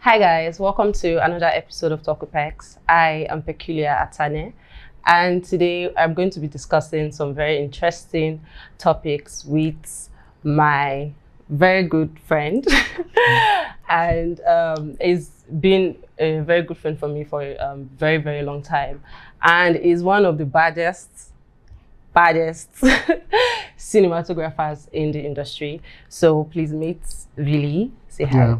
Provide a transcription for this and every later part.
Hi guys, welcome to another episode of Talk with Pex. I am Peculiar Atane, and today I'm going to be discussing some very interesting topics with my very good friend and he's been a very good friend for me for a very, very long time, and is one of the baddest cinematographers in the industry. So please meet Vili. Say hi. Yeah.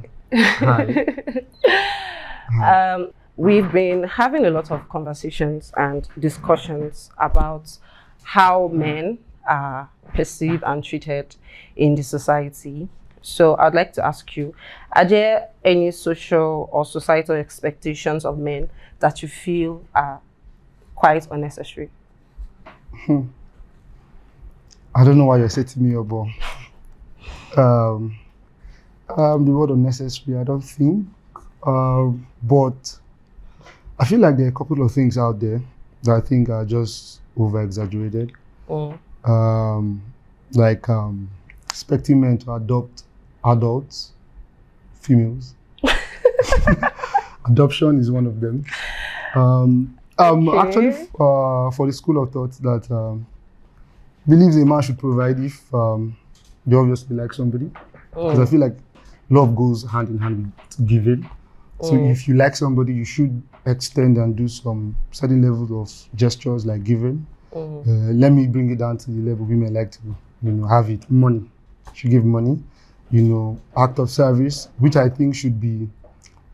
Hi. We've been having a lot of conversations and discussions about how men are perceived and treated in the society. So I'd like to ask you, are there any social or societal expectations of men that you feel are quite unnecessary? I don't know why you're setting me up, but the word unnecessary, I don't think. But I feel like there are a couple of things out there that I think are just over-exaggerated. Like expecting men to adopt adults, females. Adoption is one of them. Actually, for the school of thought that believes a man should provide if they obviously like somebody. Because I feel like love goes hand in hand with giving. So if you like somebody, you should extend and do some certain level of gestures like giving. Let me bring it down to the level women like to, have it. Money. Should give money. Act of service, which I think should be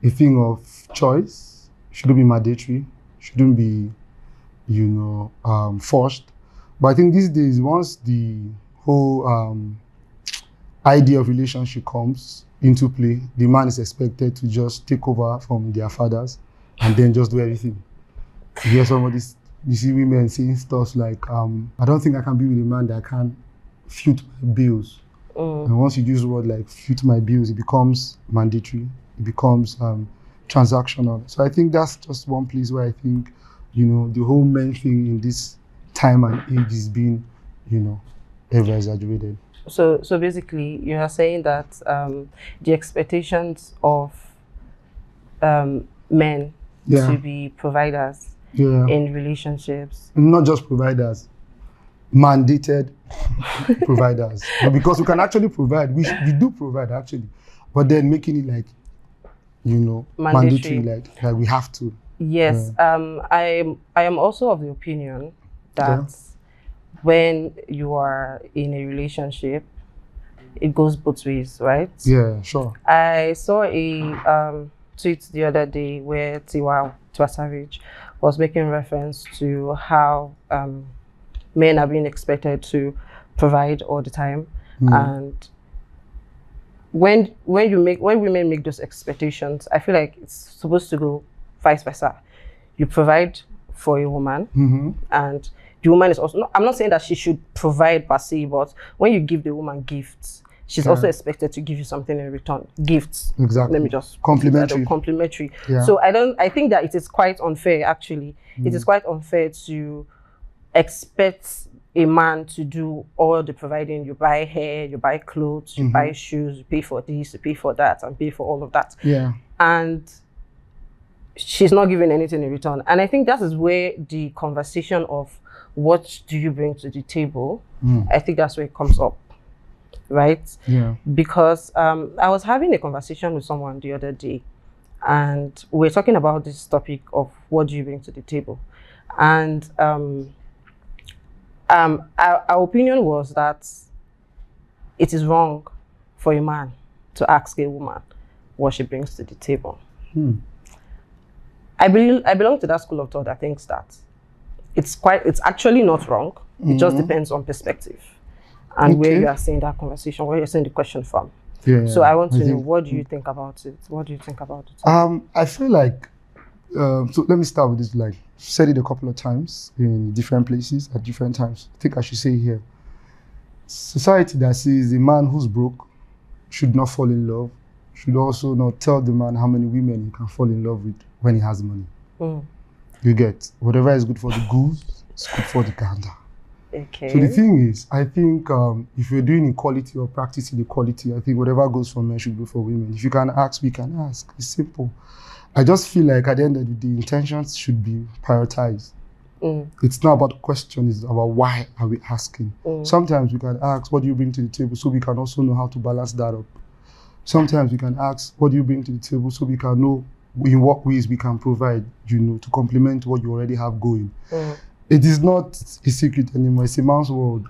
a thing of choice. Shouldn't be mandatory. Shouldn't be, forced. But I think these days, once the whole idea of relationship comes into play, the man is expected to just take over from their fathers and then just do everything. You hear you see women saying stuff like, I don't think I can be with a man that can't foot my bills. And once you use the word like foot my bills, it becomes mandatory. It becomes transactional. So I think that's just one place where I think, the whole men thing in this time and age is being, ever exaggerated. So basically, you are saying that the expectations of men to be providers in relationships, not just providers, mandated providers. But because we can actually provide, we do provide actually, but then making it like, mandatory, like we have to. Yes, I am also of the opinion that when you are in a relationship, it goes both ways, right? Yeah, sure. I saw a tweet the other day where Tiwa Savage was making reference to how men are being expected to provide all the time, and when women make those expectations, I feel like it's supposed to go vice versa. You provide for a woman, and the woman is also, I'm not saying that she should provide per se, but when you give the woman gifts, she's also expected to give you something in return. Gifts. Exactly. Let me just complimentary. Yeah. So I think that it is quite unfair actually. It is quite unfair to expect a man to do all the providing. You buy hair, you buy clothes, you buy shoes, you pay for this, you pay for that, and pay for all of that. Yeah. And she's not giving anything in return. And I think that is where the conversation of what do you bring to the table, I think that's where it comes up, right? Yeah. Because I was having a conversation with someone the other day, and we're talking about this topic of what do you bring to the table. And our opinion was that it is wrong for a man to ask a woman what she brings to the table. I belong to that school of thought that thinks that it's actually not wrong. It just depends on perspective and where you are seeing that conversation, where you're seeing the question from. So I want to know, what do you think about it? What do you think about it? I feel like, so let me start with this, like, said it a couple of times in different places at different times. I think I should say here, society that says a man who's broke should not fall in love, should also not tell the man how many women he can fall in love with when he has money. You get, whatever is good for the goose is good for the gander. Okay. So the thing is, I think if you're doing equality or practicing equality, I think whatever goes for men should go for women. If you can ask, we can ask. It's simple. I just feel like at the end of the day, intentions should be prioritized. It's not about the question, it's about why are we asking. Sometimes we can ask, what do you bring to the table, so we can also know how to balance that up. Sometimes we can ask, what do you bring to the table, so we can know in what ways we can provide, to complement what you already have going. It is not a secret anymore. It's a man's world.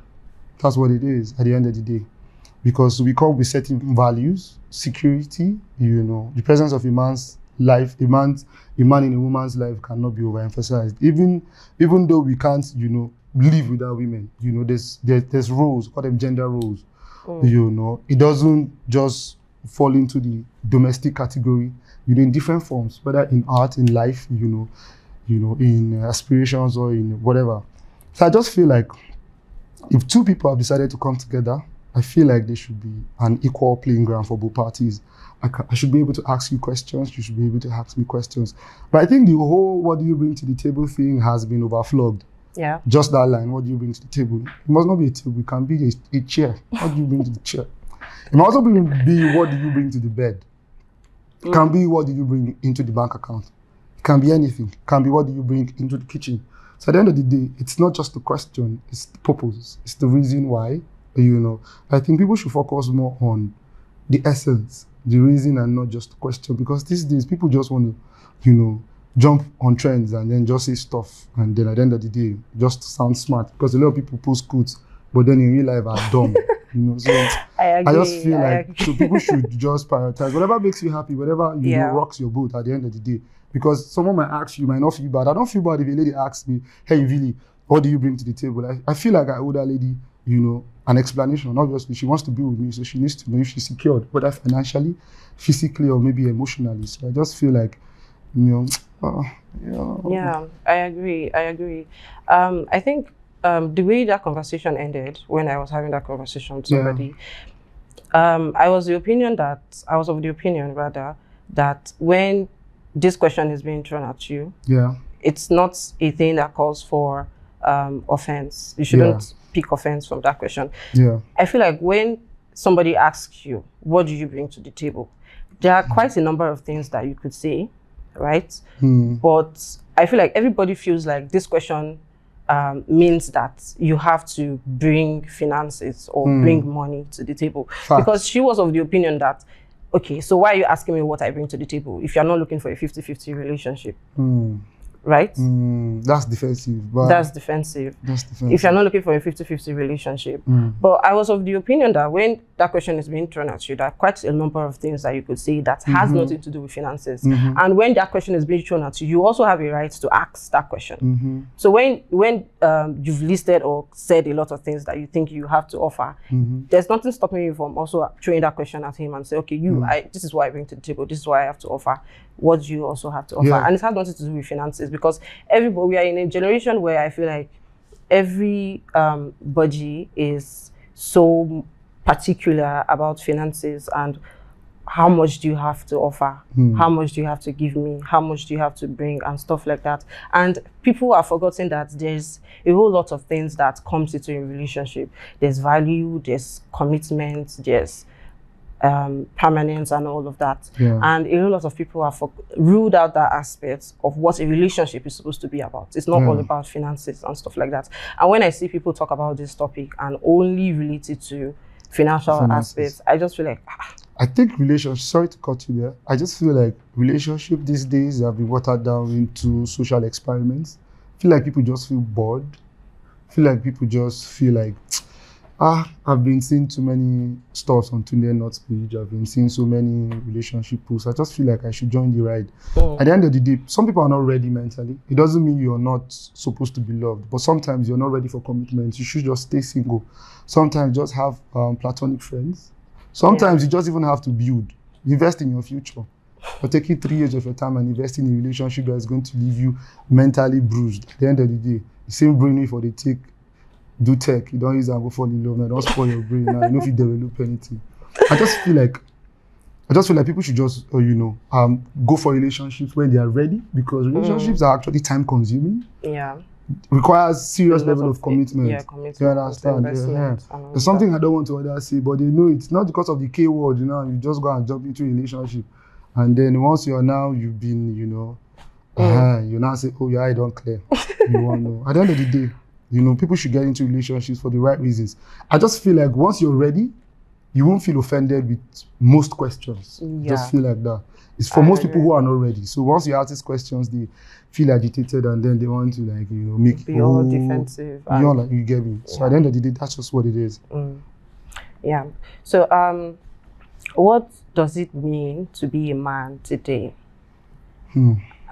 That's what it is at the end of the day. Because we come with certain values, security, the presence of a man's life, a man in a woman's life cannot be overemphasized. Even though we can't, live without women. There's roles, call them gender roles. It doesn't just fall into the domestic category. In different forms, whether in art, in life, in aspirations or in whatever. So I just feel like if two people have decided to come together, I feel like there should be an equal playing ground for both parties. I should be able to ask you questions, you should be able to ask me questions. But I think the whole what do you bring to the table thing has been overflogged. Yeah. Just that line, what do you bring to the table? It must not be a table, it can be a chair. What do you bring to the chair? It must also be what do you bring to the bed? It can be what do you bring into the bank account? It can be anything. It can be what do you bring into the kitchen? So at the end of the day, it's not just the question, it's the purpose, it's the reason why, I think people should focus more on the essence, the reason, and not just the question, because these days people just want to, jump on trends and then just say stuff, and then at the end of the day, just sound smart, because a lot of people post quotes, but then in real life are dumb. So I agree. I just feel like so people should just prioritize whatever makes you happy, whatever rocks your boat at the end of the day. Because someone might ask you might not feel bad. I don't feel bad if a lady asks me, hey, really, what do you bring to the table? I feel like I owe that lady, an explanation. Obviously, she wants to be with me, so she needs to know if she's secured, whether financially, physically, or maybe emotionally. So I just feel like, Yeah, I agree. I think the way that conversation ended, when I was having that conversation with somebody, I was of the opinion that when this question is being thrown at you, it's not a thing that calls for offense. You shouldn't pick offense from that question. I feel like when somebody asks you, what do you bring to the table? There are quite a number of things that you could say, right? But I feel like everybody feels like this question means that you have to bring finances or bring money to the table. Facts. Because she was of the opinion that, okay, so why are you asking me what I bring to the table if you're not looking for a 50-50 relationship? Right? That's defensive. That's defensive. If you're not looking for a 50-50 relationship. But I was of the opinion that when that question is being thrown at you, there are quite a number of things that you could say that has nothing to do with finances. And when that question is being thrown at you, you also have a right to ask that question. So when you've listed or said a lot of things that you think you have to offer, there's nothing stopping you from also throwing that question at him and say, okay, this is what I bring to the table. This is what I have to offer. What do you also have to offer? And it has nothing to do with finances, because we are in a generation where I feel like every body is so particular about finances and how much do you have to offer? How much do you have to give me? How much do you have to bring? And stuff like that. And people are forgetting that there's a whole lot of things that comes into a relationship. There's value, there's commitment, there's permanence and all of that. And a lot of people have ruled out that aspect of what a relationship is supposed to be about. It's not all about finances and stuff like that. And when I see people talk about this topic and only relate it to financial aspects, I just feel like I think sorry to cut you there, I just feel like relationship these days have been watered down into social experiments. I feel like people just feel bored. I feel like people just feel like I've been seeing too many stuff on Tunde North page. I've been seeing so many relationship posts. I just feel like I should join the ride. At the end of the day, some people are not ready mentally. It doesn't mean you're not supposed to be loved, but sometimes you're not ready for commitment. You should just stay single. Sometimes just have platonic friends. Sometimes you just even have to build, invest in your future. You're taking 3 years of your time and investing in a relationship that is going to leave you mentally bruised. At the end of the day, the same brain for the take. Do tech, you don't use that and go fall in love now, don't spoil your brain now, you know if you develop anything. I just feel like people should just go for relationships when they are ready, because relationships are actually time consuming. requires serious A lot level of commitment. Yeah, commitment. You understand? There's something I don't want to others say, but they know it's not because of the K word, you know, you just go and jump into a relationship. And then once you've been, you know, you now say, oh, your eye don't clear. You won't know. At the end of the day, you know, people should get into relationships for the right reasons. I just feel like once you're ready, you won't feel offended with most questions. Yeah. Just feel like that. It's for most people who are not ready. So once you ask these questions, they feel agitated and then they want to, like, you know, make be all defensive. You know, like, you get me. So at the end of the day, that's just what it is. Yeah. So what does it mean to be a man today?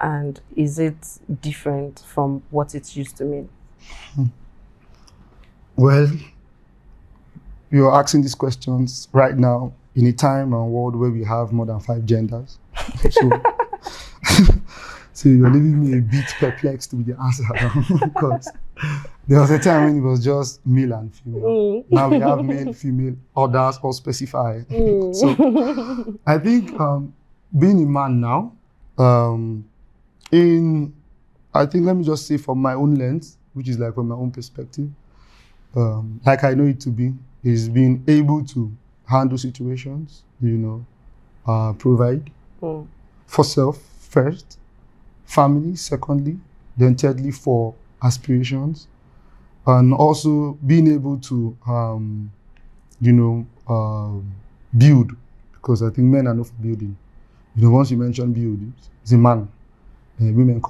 And is it different from what it used to mean? Well, you're asking these questions right now in a time and world where we have more than 5 genders. So you're leaving me a bit perplexed with the answer because there was a time when it was just male and female. Now we have male, female, others, all specified. So I think being a man now, I think, let me just say from my own lens, which is like from my own perspective, like I know it to be, is being able to handle situations, you know, provide for self first, family secondly, then thirdly for aspirations, and also being able to, you know, build, because I think men are not for building. You know, once you mention build, it's a man. Women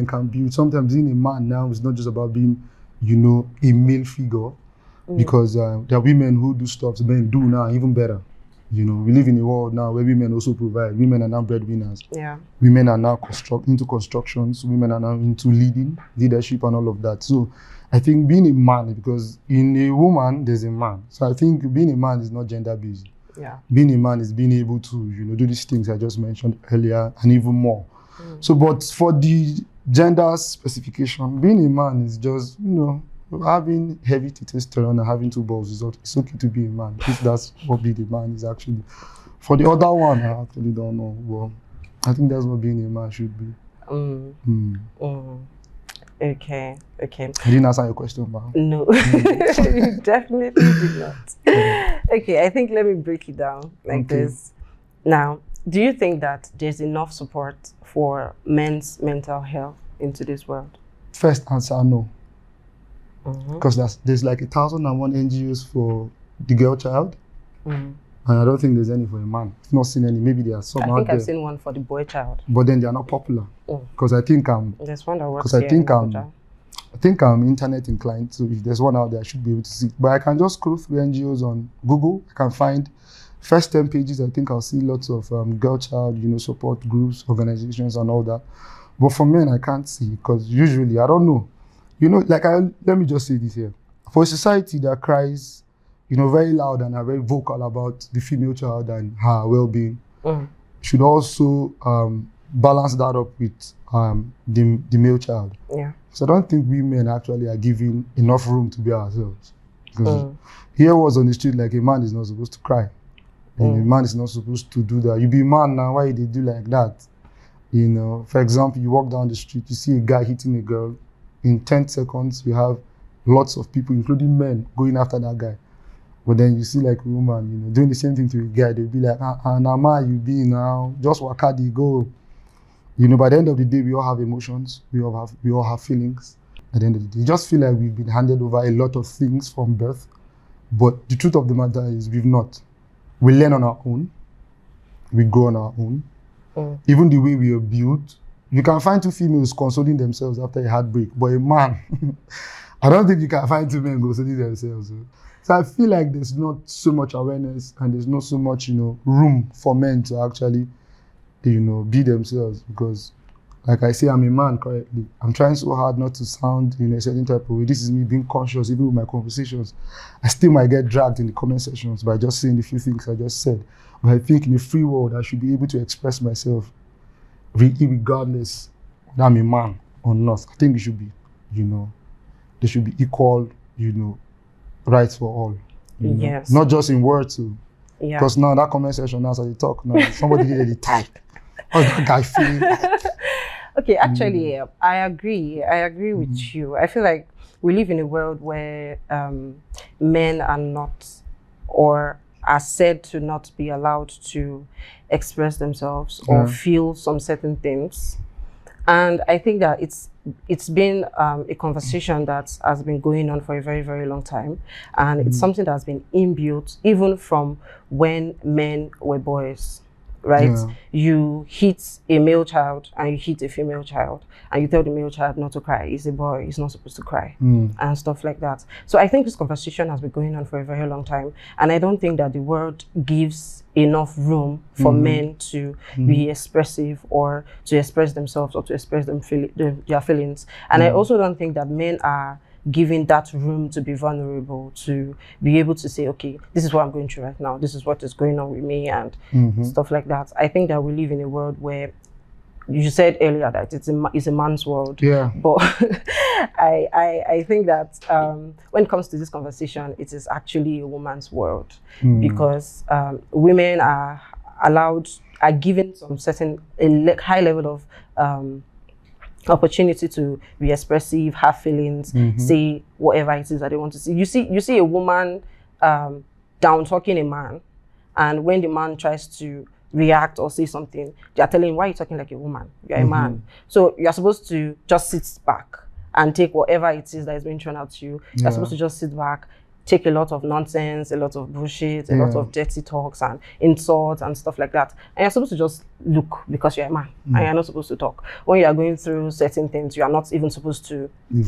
can build. Sometimes being a man now is not just about being, you know, a male figure, because there are women who do stuff men do now even better. You know, we live in a world now where women also provide. Women are now breadwinners. Yeah. Women are now into constructions. Women are now into leadership and all of that. So I think being a man, because in a woman, there's a man. So I think being a man is not gender-based. Yeah. Being a man is being able to, you know, do these things I just mentioned earlier and even more. So, but for the gender specification, being a man is just, you know, having heavy testosterone and having 2 balls is okay. It's okay to be a man, if that's what being a man is actually. For the other one, I actually don't know. Well, I think that's what being a man should be. Okay. I didn't answer your question, but no, you definitely did not. Okay, I think let me break it down like this. Now, do you think that there's enough support for men's mental health in today's world? First answer, no. Because there's like 1,001 NGOs for the girl child, and I don't think there's any for a man. I've not seen any. Maybe there are some out there. I think I've seen one for the boy child. But then they are not popular. Because I think there's one that works here. I think I'm internet inclined, so if there's one out there, I should be able to see. But I can just scroll through NGOs on Google. I can find first 10 pages. I think I'll see lots of girl child, you know, support groups, organizations, and all that. But for men, I can't see, because usually I don't know. You know, like let me just say this here. For a society that cries, you know, very loud and are very vocal about the female child and her well-being, should also balance that up with the male child. Yeah. So I don't think we men actually are given enough room to be ourselves. Because here was on the street, like, a man is not supposed to cry. And a man is not supposed to do that. You be a man now, why they do like that? You know, for example, you walk down the street, you see a guy hitting a girl. In 10 seconds, we have lots of people, including men, going after that guy. But then you see like a woman, you know, doing the same thing to a guy. They'll be like, Nama, you be now, just wakadi, go. You know, by the end of the day, we all have emotions. We all have feelings. At the end of the day, you just feel like we've been handed over a lot of things from birth. But the truth of the matter is we've not. We learn on our own. We grow on our own. Even the way we are built, you can find 2 females consoling themselves after a heartbreak, but a man, I don't think you can find 2 men consoling themselves. So I feel like there's not so much awareness and there's not so much, you know, room for men to actually, you know, be themselves. Because, like I say, I'm a man currently. I'm trying so hard not to sound, you know, a certain type of way. This is me being conscious, even with my conversations. I still might get dragged in the comment sections by just saying the few things I just said. But I think in a free world, I should be able to express myself regardless that I'm a man or not. I think it should be, you know, there should be equal, you know, rights for all. Yes. Not just in words too. Yeah. Because now that comment section, now as I talk, now somebody did the type. How's that guy feeling like? Okay, actually, I agree. I agree with you. I feel like we live in a world where men are not, or are said to not be allowed to express themselves or feel some certain things. And I think that it's been a conversation that has been going on for a very, very long time. And it's something that's been inbuilt even from when men were boys, right? Yeah. You hit a male child and you hit a female child and you tell the male child not to cry. He's a boy, he's not supposed to cry, and stuff like that. So I think this conversation has been going on for a very long time. And I don't think that the world gives enough room for men to be expressive or to express themselves or to express their feelings. And I also don't think that men are given that room to be vulnerable, to be able to say, okay, this is what I'm going through right now, this is what is going on with me, and stuff like that. I think that we live in a world where, you said earlier that it's a man's world. Yeah. But I think that when it comes to this conversation, it is actually a woman's world, because women are given some certain high level of opportunity to be expressive, have feelings, say whatever it is that they want to see. You see a woman down talking a man, and when the man tries to react or say something, they are telling him, why are you talking like a woman? You're a man. So you're supposed to just sit back and take whatever it is that is being thrown at you. You're supposed to just sit back, take a lot of nonsense, a lot of bullshit, a lot of dirty talks and insults and stuff like that. And you're supposed to just look, because you're a man and you're not supposed to talk. When you are going through certain things, you are not even supposed to be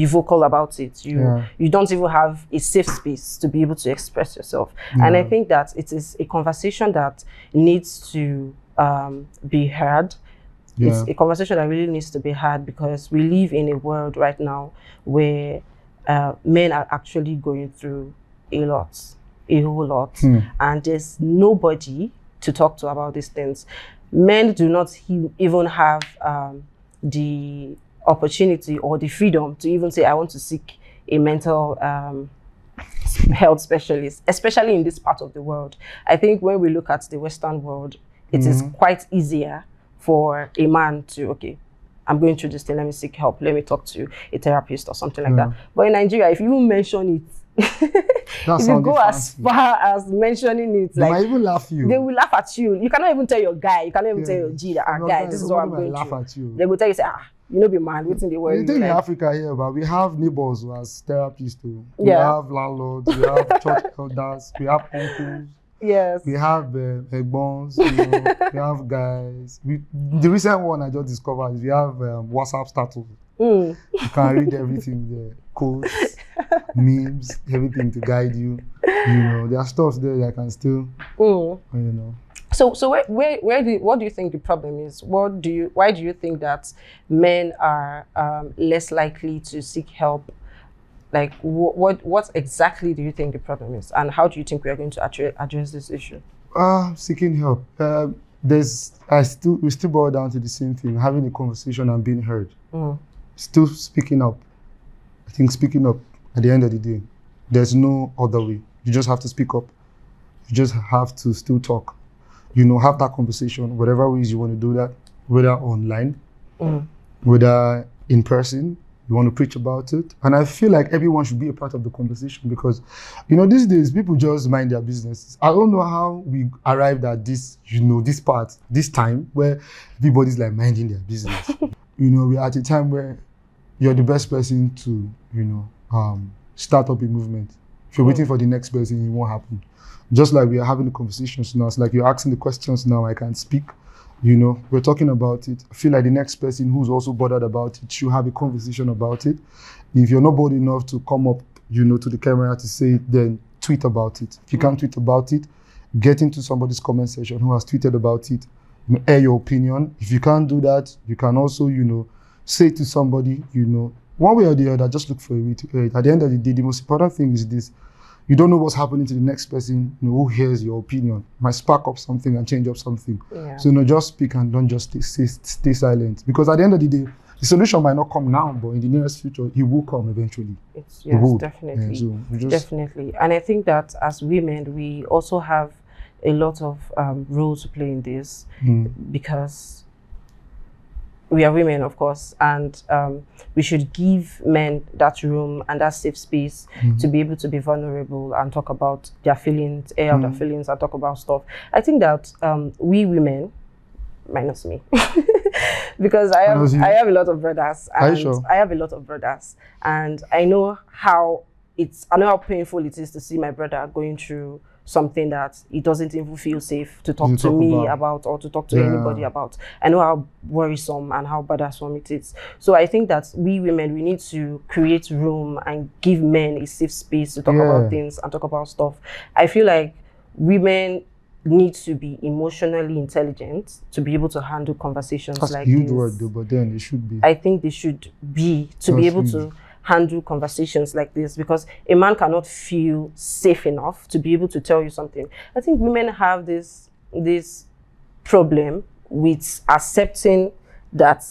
vocal about it. You don't even have a safe space to be able to express yourself. And I think that it is a conversation that needs to be heard. It's a conversation that really needs to be had, because we live in a world right now where men are actually going through a whole lot, and there's nobody to talk to about these things. Men do not even have the opportunity or the freedom to even say, I want to seek a mental health specialist, especially in this part of the world. I think when we look at the Western world, it is quite easier for a man to, okay, I'm going through this thing, let me seek help, let me talk to a therapist or something like that. But in Nigeria, if you mention it, if you go as far as mentioning it, they might even laugh you. They will laugh at you. You cannot even tell your guy, you cannot even tell your G that, guy, this is what I'm going laugh through. at you. They will tell you, say, you know, be man, what's in the world. You think in Africa here, but we have neighbors who are therapists too. We have landlords, we have church elders, we have uncles. Yes. We have egbons, we have guys. The recent one I just discovered is we have WhatsApp status. You can read everything there, quotes, memes, everything to guide you. There are stuff there that can still, So what do you think the problem is? Why do you think that men are less likely to seek help? Like, what exactly do you think the problem is, and how do you think we are going to address this issue? Seeking help. We still boil down to the same thing: having a conversation and being heard. Still speaking up. I think speaking up at the end of the day, there's no other way. You just have to speak up. You just have to still talk. Have that conversation, whatever ways you want to do that, whether online, whether in person. You want to preach about it. And I feel like everyone should be a part of the conversation, because, these days people just mind their businesses. I don't know how we arrived at this, this time where everybody's like minding their business. We're at a time where you're the best person to, start up a movement. If you're waiting for the next person, it won't happen. Just like we are having the conversations now, it's like you're asking the questions now, I can't speak. We're talking about it. I feel like the next person who's also bothered about it should have a conversation about it. If you're not bold enough to come up, to the camera to say it, then tweet about it. If you can't tweet about it, get into somebody's comment section who has tweeted about it, air your opinion. If you can't do that, you can also, say to somebody, one way or the other, just look for a way to air it. At the end of the day, the most important thing is this. You don't know what's happening to the next person who hears your opinion. Might spark up something and change up something. Yeah. So just speak and don't just stay silent. Because at the end of the day, the solution might not come now, but in the nearest future, it will come eventually. Yes, definitely. Definitely. And I think that as women, we also have a lot of role to play in this, because we are women, of course, and we should give men that room and that safe space to be able to be vulnerable and talk about their feelings, air out their feelings, and talk about stuff. I think that we women, minus me, because I have a lot of brothers, and sure? I have a lot of brothers, and I know how painful it is to see my brother going through something that he doesn't even feel safe to talk to me about or to talk to anybody about. I know how worrisome and how bothersome it is. So I think that we women, we need to create room and give men a safe space to talk about things and talk about stuff. I feel like women need to be emotionally intelligent to be able to handle conversations like this. That's a huge word though, but then they should be. I think they should be to be able to handle conversations like this, because a man cannot feel safe enough to be able to tell you something. I think women have this problem with accepting that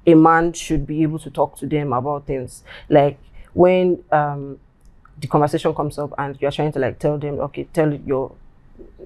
a man should be able to talk to them about things. Like when the conversation comes up and you're trying to like tell them, okay, tell your,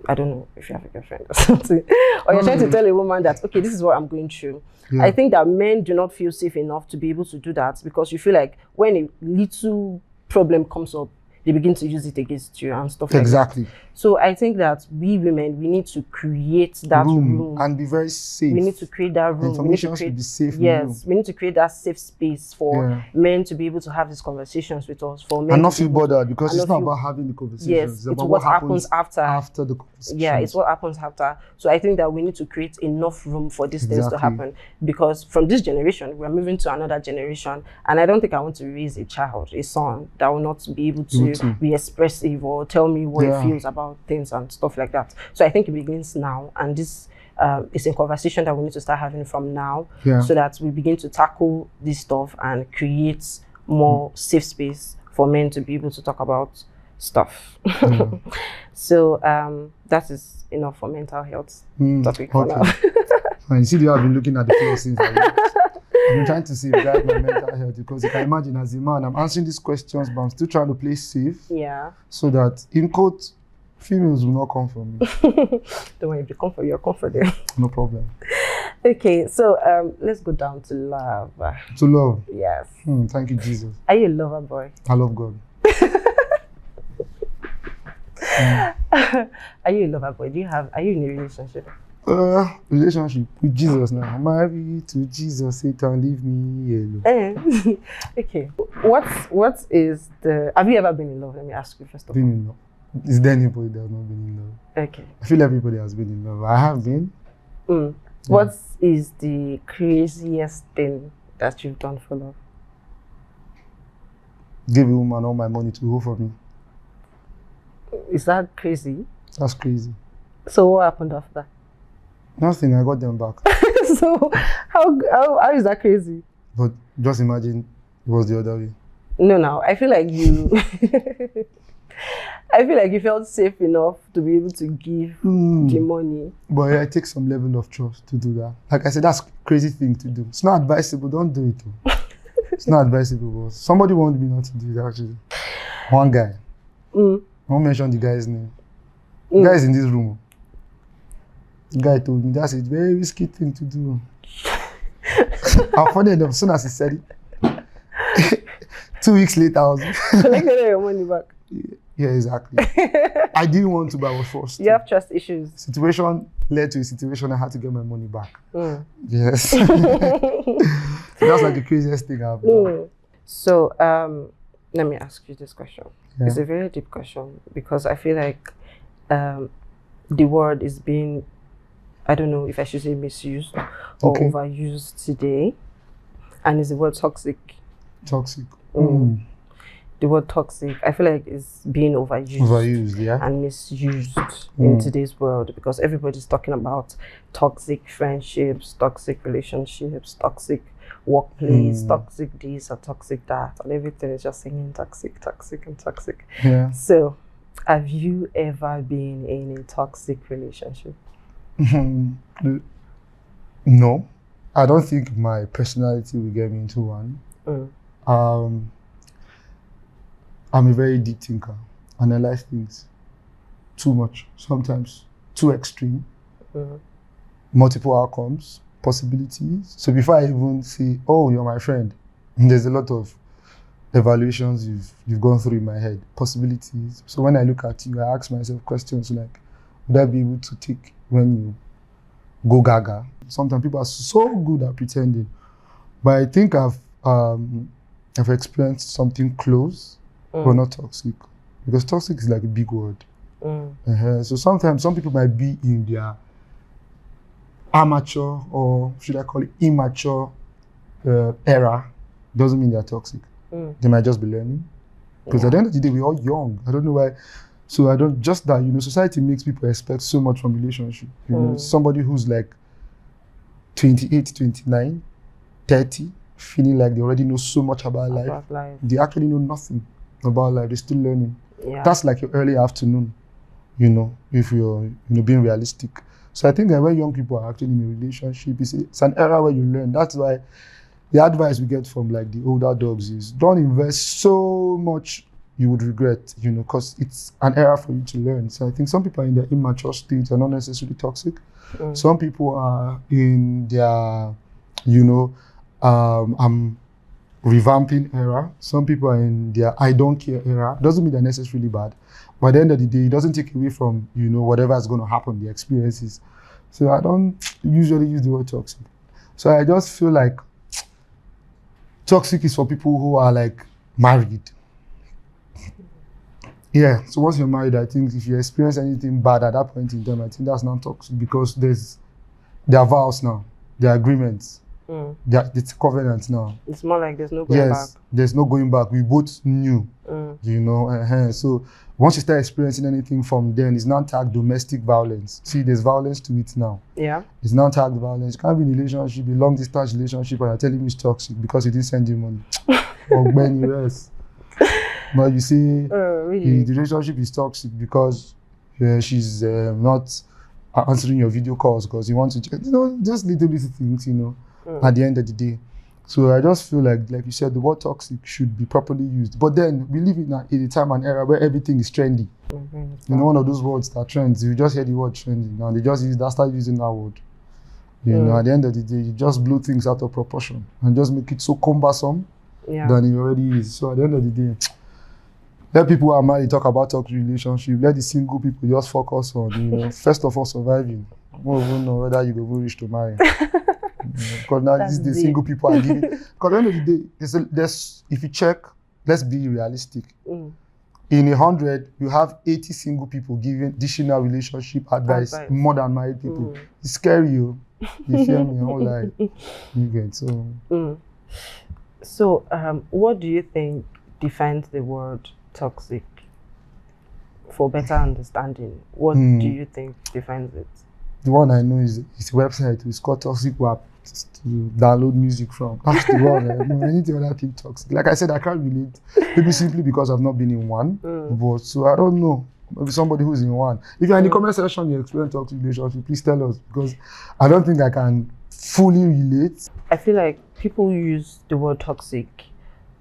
I don't know if you have a girlfriend or something, or you're trying to tell a woman that, okay, this is what I'm going through. Yeah. I think that men do not feel safe enough to be able to do that, because you feel like when a little problem comes up, they begin to use it against you and stuff like that. Exactly. So I think that we women, we need to create that room and be very safe. We need to create that room. Information should be safe. Yes, we need to create that safe space for men to be able to have these conversations with us. For men and not feel bothered, because it's not about having the conversations. Yes, it's about what happens after the conversation. Yeah, it's what happens after. So I think that we need to create enough room for these things to happen, because from this generation, we're moving to another generation, and I don't think I want to raise a child, a son, that will not be able to be expressive or tell me what he feels about things and stuff like that. So I think it begins now, and this is a conversation that we need to start having from now, so that we begin to tackle this stuff and create more safe space for men to be able to talk about stuff. So that is enough for mental health topic for now. And you see, you have been looking at the clothes since I've been trying to safeguard my mental health, because you can imagine, as a man, I'm answering these questions, but I'm still trying to play safe. Yeah. So that, in quote, females will not come for me. Don't worry, if they come for you, you'll come for them. No problem. Okay, so let's go down to love. To love? Yes. Thank you, Jesus. Are you a lover boy? I love God. Are you a lover boy? Are you in a relationship? Relationship with Jesus now. Marry to Jesus, Satan, leave me alone. Okay. What is the... Have you ever been in love? Let me ask you first of all. Been in love. Is there anybody that has not been in love? Okay. I feel everybody has been in love. I have been. What is the craziest thing that you've done for love? Give a woman all my money to go for me. Is that crazy? That's crazy. So what happened after? Nothing, I got them back. So how is that crazy? But just imagine it was the other way. No, I feel like you I feel like you felt safe enough to be able to give the money. But it takes some level of trust to do that. Like I said, that's a crazy thing to do. It's not advisable, don't do it. It's not advisable, but somebody wanted me not to do it actually. One guy. I won't mention the guy's name. The guy is in this room. The guy told me that's a very risky thing to do. And funny enough, as soon as he said it, 2 weeks later, I was collected your money back. Yeah, exactly. I didn't want to, but I was forced. You have trust issues. Situation led to a situation I had to get my money back. Yes. So that's like the craziest thing I've done. So let me ask you this question. It's a very deep question, because I feel like the word is being, I don't know if I should say misused or overused today, and it's the word toxic. Toxic. The word toxic, I feel like it's being overused and misused in today's world, because everybody's talking about toxic friendships, toxic relationships, toxic workplace, toxic this or toxic that, and everything is just saying toxic, toxic, and toxic. Yeah. So, have you ever been in a toxic relationship? No, I don't think my personality will get me into one. I'm a very deep thinker, analyze things too much, sometimes too extreme, multiple outcomes, possibilities. So before I even say, oh, you're my friend, there's a lot of evaluations you've gone through in my head, possibilities. So when I look at you, I ask myself questions like, would I be able to take when you go gaga? Sometimes people are so good at pretending, but I think I've experienced something close, but not toxic, because toxic is like a big word. So sometimes some people might be in their amateur, or should I call it immature era. Doesn't mean they're toxic. They might just be learning. Because at the end of the day, we're all young. I don't know why. So I don't, just that, society makes people expect so much from relationship. Somebody who's like 28, 29, 30, feeling like they already know so much about life. They actually know nothing about life. They're still learning. That's like your early afternoon, if you're being realistic. So I think that when young people are actually in a relationship, it's an era where you learn. That's why the advice we get from like the older dogs is don't invest so much you would regret, because it's an era for you to learn. So I think some people are in their immature state are not necessarily toxic. Some people are in their, I'm revamping era. Some people are in their I don't care era. Doesn't mean they're necessarily bad. But at the end of the day, it doesn't take away from, whatever is going to happen, the experiences. So I don't usually use the word toxic. So I just feel like toxic is for people who are like married. Yeah, so once you're married, I think if you experience anything bad at that point in time, I think that's not toxic, because there are vows now, there are agreements, it's covenants now. It's more like there's no going back. There's no going back. We both knew, So once you start experiencing anything from then, it's now tagged domestic violence. See, there's violence to it now. Yeah. It's now tagged violence. You can't be in a relationship, a long distance relationship, and you're telling me it's toxic because he didn't send you money. Or when you rest. But you see, really? the relationship is toxic because she's not answering your video calls because you want to, just little things, at the end of the day. So I just feel like you said, the word toxic should be properly used. But then we live in a time and era where everything is trendy. One of those words that trends, you just hear the word trendy. Now they just start using that word. At the end of the day, you just blow things out of proportion and just make it so cumbersome than it already is. So at the end of the day, let people who are married talk about toxic relationship. Let the single people just focus on, first of all, surviving. I don't even know whether you go reach to marry. Because now the single people are giving. Because at the end of the day, there's if you check, let's be realistic. In 100, you have 80 single people giving additional relationship advice more than married people. It's scary, you feel me? Whole life. You get so. So, what do you think defines the word toxic? For better understanding, what do you think defines it? The one I know is a website. It's called Toxic Wap to download music from. That's the one. Anything other thing toxic. Like I said, I can't relate. Maybe simply because I've not been in one. But so I don't know. Maybe somebody who's in one. If you're in the comment section, you experience toxic relationship, please tell us, because I don't think I can fully relate. I feel like people who use the word toxic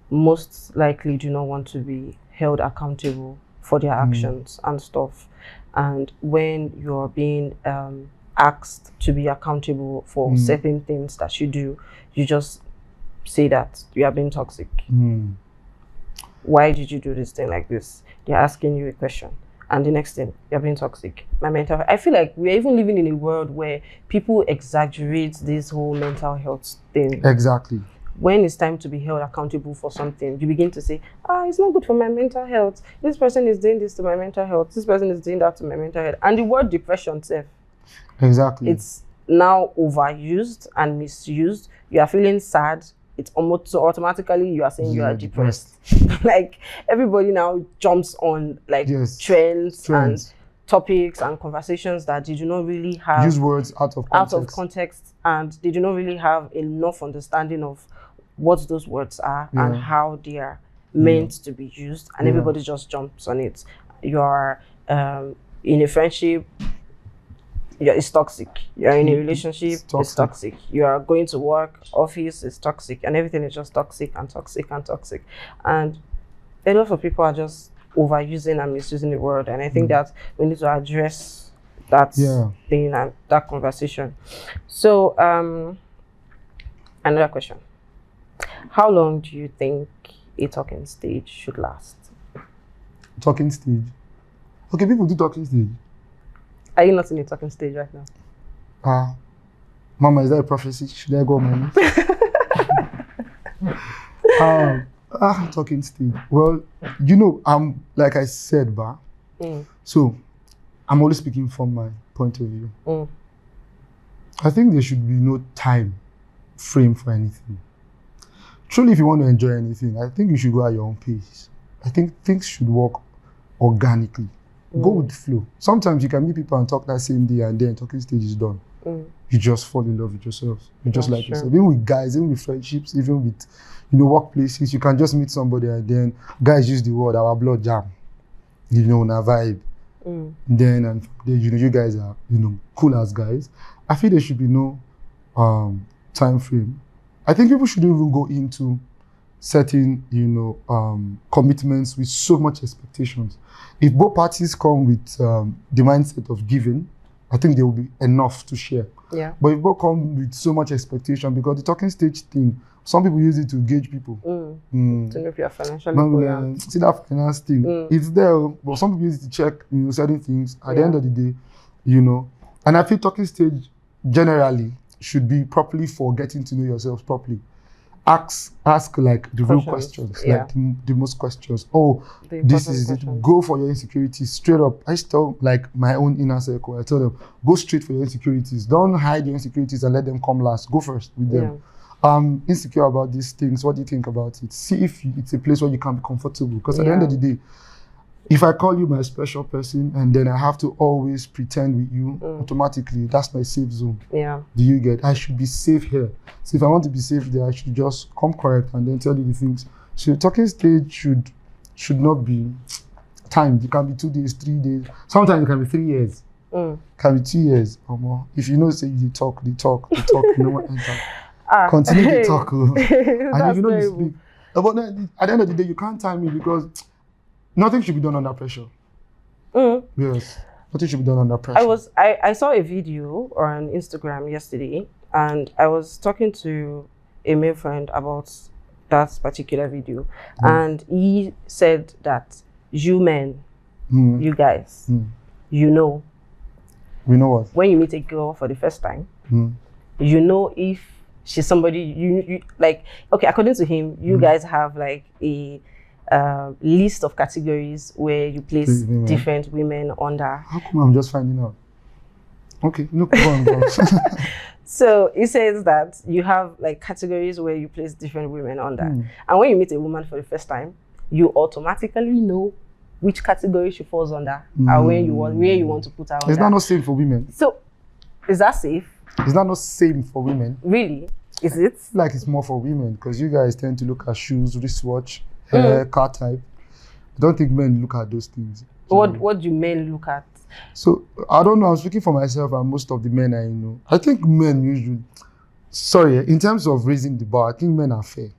most likely do not want to be held accountable for their actions and stuff. And when you're being asked to be accountable for certain things that you do, you just say that you are being toxic. Why did you do this thing like this? They're asking you a question. And the next thing, you're being toxic. My mental health. I feel like we're even living in a world where people exaggerate this whole mental health thing. Exactly. When it's time to be held accountable for something, you begin to say, it's not good for my mental health. This person is doing this to my mental health. This person is doing that to my mental health. And the word depression itself. Exactly. It's now overused and misused. You are feeling sad. It's almost so automatically you are saying you are depressed. Like everybody now jumps on like trends and topics and conversations that they do not really have. Use words out of context. And they do not really have enough understanding of what those words are and how they are meant to be used, and everybody just jumps on it. You are in a friendship, it's toxic. You're in a relationship, it's toxic. You are going to work, office, it's toxic, and everything is just toxic and toxic and toxic. And a lot of people are just overusing and misusing the word, and I think that we need to address that Yeah. thing and that conversation. So another question. How long do you think a talking stage should last? Talking stage. Okay, people do talking stage. Are you not in a talking stage right now? Mama, is that a prophecy? Should I go, man? Talking stage. Well, I'm like I said, so I'm only speaking from my point of view. I think there should be no time frame for anything. Truly, if you want to enjoy anything, I think you should go at your own pace. I think things should work organically. Go with the flow. Sometimes you can meet people and talk that same day, and then talking stage is done. You just fall in love with yourself. You just like yourself. Even with guys, even with friendships, even with workplaces, you can just meet somebody and then guys use the word our blood jam. Na vibe. Then and you guys are cool as guys. I feel there should be no time frame. I think people shouldn't even go into certain commitments with so much expectations. If both parties come with the mindset of giving, I think there will be enough to share. Yeah. But if both come with so much expectation, because the talking stage thing, some people use it to gauge people. To know if you're financially buoyant. See that finance thing. It's there, but some people use it to check certain things. At the end of the day, and I feel talking stage generally should be properly for getting to know yourselves properly. Ask like the real questions, like the most questions. This is it. Go for your insecurities straight up. I tell like my own inner circle. I tell them, go straight for your insecurities. Don't hide your insecurities and let them come last. Go first with them. I'm insecure about these things. What do you think about it? See if it's a place where you can be comfortable. Because at the end of the day, if I call you my special person and then I have to always pretend with you, automatically, that's my safe zone. Yeah. Do you get? I should be safe here. So if I want to be safe there, I should just come correct and then tell you the things. So the talking stage should not be timed. It can be 2 days, 3 days. Sometimes it can be 3 years. Can be 2 years or more. If you say you talk, what enter. Continue to talk. And if you know you speak. But then, at the end of the day, you can't time me because nothing should be done under pressure. Yes. Nothing should be done under pressure. I saw a video on Instagram yesterday, and I was talking to a male friend about that particular video, and he said that you men, you guys, We know what? when you meet a girl for the first time, you know if she's somebody you like. Okay, according to him, you guys have like a list of categories where you place different women under. How come I'm just finding out? Okay, no problem. So he says that you have like categories where you place different women under, and when you meet a woman for the first time, you automatically know which category she falls under and where you want to put her under. Is that not same for women? So, is that safe? Is that not same for women? Really? Is it? Like it's more for women because you guys tend to look at shoes, wristwatch, hair, car type. I don't think men look at those things. What do men look at? So I don't know. I'm speaking for myself and most of the men I know. I think men usually, in terms of raising the bar, I think men are fair.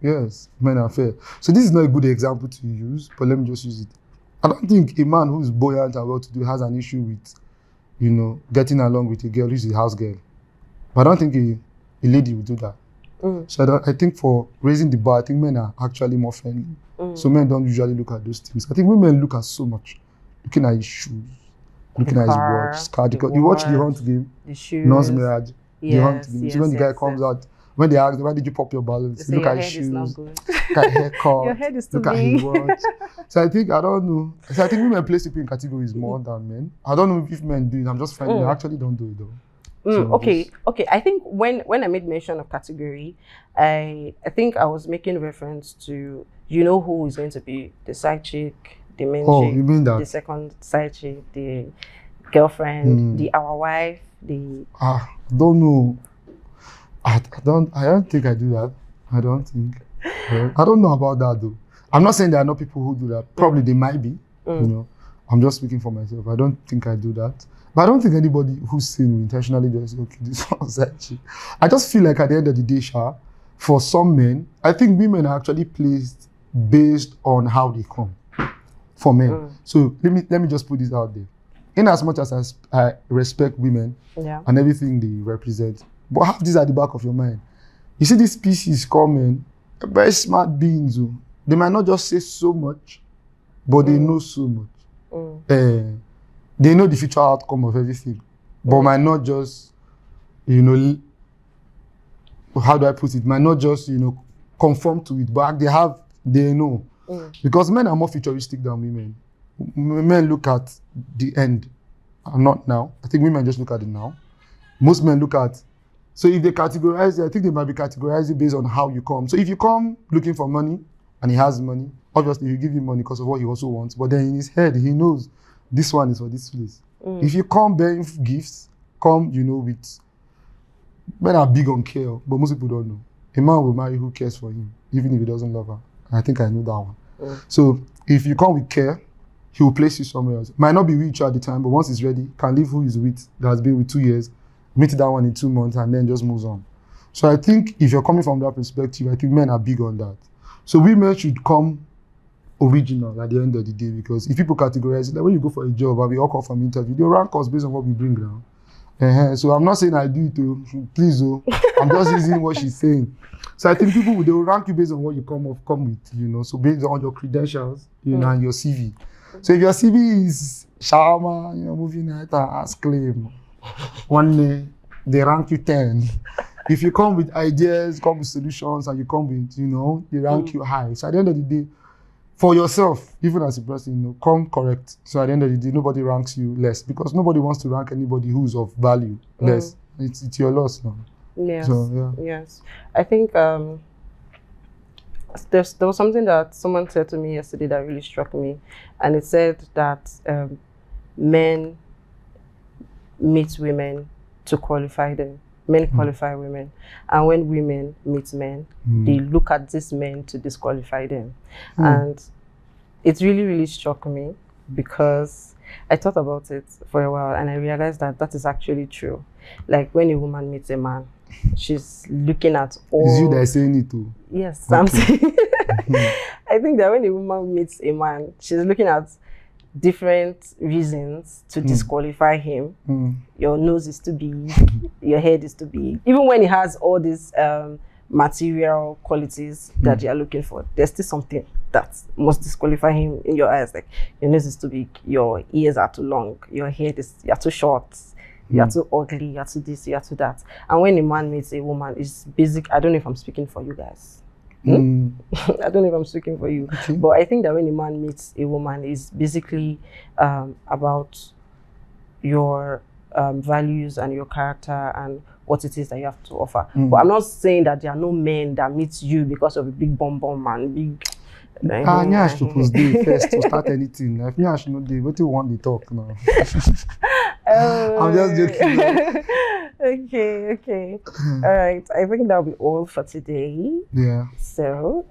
Yes, men are fair. So this is not a good example to use, but let me just use it. I don't think a man who's buoyant and well-to-do has an issue with, getting along with a girl who's a house girl. But I don't think a lady would do that. So I think for raising the bar, I think men are actually more friendly. So men don't usually look at those things. I think women look at so much. Looking at his shoes, looking at his watch, his car. You watch the Hunt game, the shoes, Non's Mirage, the Hunt game. Yes, So when the guy comes out, when they ask, why did you pop your balloons? Look at his shoes, look at haircut, your head is too look at big. his watch. So I think, I don't know. So I think women place people in categories more than men. I don't know if men do it. I'm just finding I actually don't do it though. So Okay. I think when I made mention of category, I think I was making reference to who is going to be the side chick, the main chick, you mean that? the second side chick, the girlfriend, our wife, the. Don't know. I don't think I do that. I don't think. I don't know about that though. I'm not saying there are no people who do that. Probably they might be. I'm just speaking for myself. I don't think I do that. But I don't think anybody who's seen will intentionally just say, okay, this one's actually. I just feel like at the end of the day, for some men, I think women are actually placed based on how they come. For men. So let me just put this out there. in as much as I respect women Yeah. and everything they represent, but have this at the back of your mind. You see these species coming, very smart beings. Oh. They might not just say so much, but they know so much. They know the future outcome of everything, but might not just, you know, how do I put it? Might not just, you know, conform to it, but they know. Because men are more futuristic than women. Men look at the end, and not now. I think women just look at it now. Most men look at, so if they categorize it, I think they might be categorizing based on how you come. So if you come looking for money, and he has money, obviously he'll give you money because of what he also wants, but then in his head, he knows this one is for this place. If you come bearing gifts, come, you know, with, men are big on care, but most people don't know. A man will marry who cares for him, even if he doesn't love her. I think I know that one. So if you come with care, he will place you somewhere else. Might not be with you at the time, but once he's ready, can leave who he's with, that has been with 2 years, meet that one in 2 months, and then just moves on. So I think if you're coming from that perspective, I think men are big on that. So women should come original at the end of the day, because if people categorize it, like when you go for a job and we all come from interview, they rank us based on what we bring down. So I'm not saying I do it to please, I'm just using what she's saying. So I think people they will rank you based on what you come with, you know. So based on your credentials, you know, and your CV. So if your CV is shawarma, you know, movie night and ask claim, one day they rank you 10. If you come with ideas, come with solutions, and you come with, you know, they rank you high. So at the end of the day, for yourself, even as a person, you know, come correct. So at the end of the day, nobody ranks you less, because nobody wants to rank anybody who's of value less. It's your loss now. Yes. So, yeah. Yes. I think there was something that someone said to me yesterday that really struck me, and it said that men meet women to qualify them. Men qualify women, and when women meet men, they look at these men to disqualify them. And it really, really struck me, because I thought about it for a while and I realized that that is actually true. Like when a woman meets a man, she's looking at all... Is you that is saying it too? Yes, okay. I'm saying... I think that when a woman meets a man, she's looking at different reasons to disqualify him. Your nose is too big, your head is too big. Even when he has all these material qualities that you are looking for, there's still something that must disqualify him in your eyes. Like your nose is too big, your ears are too long, your head is, you're too short, you're too ugly, you're too this, you're too that. And when a man meets a woman, it's basic. I don't know if I'm speaking for you guys. I don't know if I'm speaking for you, but I think that when a man meets a woman, is basically about your values and your character and what it is that you have to offer. But I'm not saying that there are no men that meet you because of a big bomb man, big. I suppose they first to start anything. If I should know they, what do you want to talk now? I'm just joking. Okay. All right. I think that'll be all for today. Yeah. So